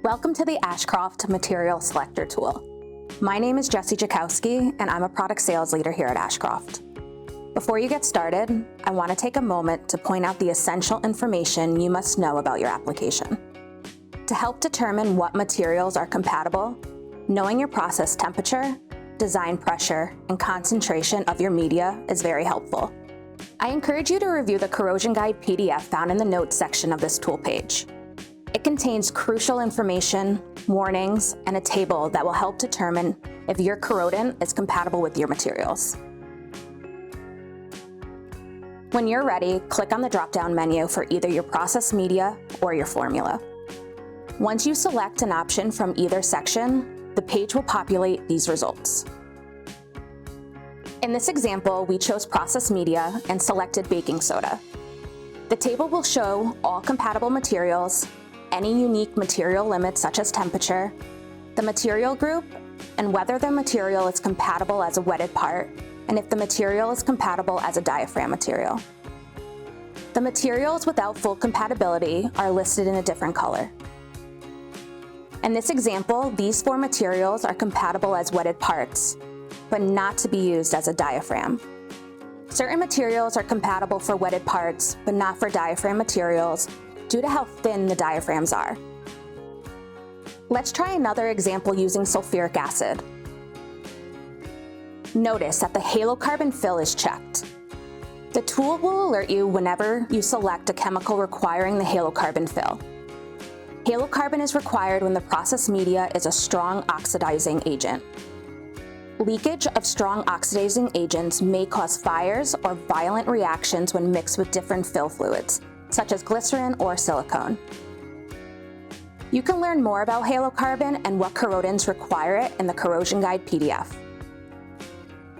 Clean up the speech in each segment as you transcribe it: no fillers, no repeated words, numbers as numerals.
Welcome to the Ashcroft Material Selector Tool. My name is Jessie Jakowski, and I'm a product sales leader here at Ashcroft. Before you get started, I want to take a moment to point out the essential information you must know about your application. To help determine what materials are compatible, knowing your process temperature, design pressure, and concentration of your media is very helpful. I encourage you to review the Corrosion Guide PDF found in the Notes section of this tool page. It contains crucial information, warnings, and a table that will help determine if your corrodant is compatible with your materials. When you're ready, click on the drop-down menu for either your process media or your formula. Once you select an option from either section, the page will populate these results. In this example, we chose process media and selected baking soda. The table will show all compatible materials, any unique material limits such as temperature, the material group, and whether the material is compatible as a wetted part, and if the material is compatible as a diaphragm material. The materials without full compatibility are listed in a different color. In this example, these 4 materials are compatible as wetted parts, but not to be used as a diaphragm. Certain materials are compatible for wetted parts, but not for diaphragm materials, due to how thin the diaphragms are. Let's try another example using sulfuric acid. Notice that the Halocarbon Fill is checked. The tool will alert you whenever you select a chemical requiring the Halocarbon Fill. Halocarbon is required when the process media is a strong oxidizing agent. Leakage of strong oxidizing agents may cause fires or violent reactions when mixed with different fill fluids, such as glycerin or silicone. You can learn more about halocarbon and what corrodants require it in the Corrosion Guide PDF.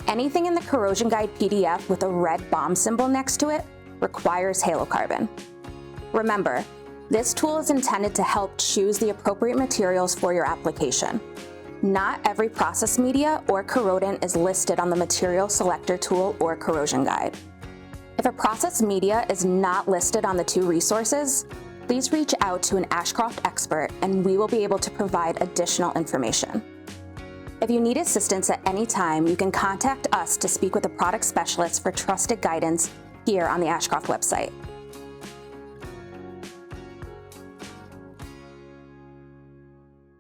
Anything in the Corrosion Guide PDF with a red bomb symbol next to it requires halocarbon. Remember, this tool is intended to help choose the appropriate materials for your application. Not every process media or corrodant is listed on the Material Selector Tool or Corrosion Guide. If a process media is not listed on the 2 resources, please reach out to an Ashcroft expert and we will be able to provide additional information. If you need assistance at any time, you can contact us to speak with a product specialist for trusted guidance here on the Ashcroft website.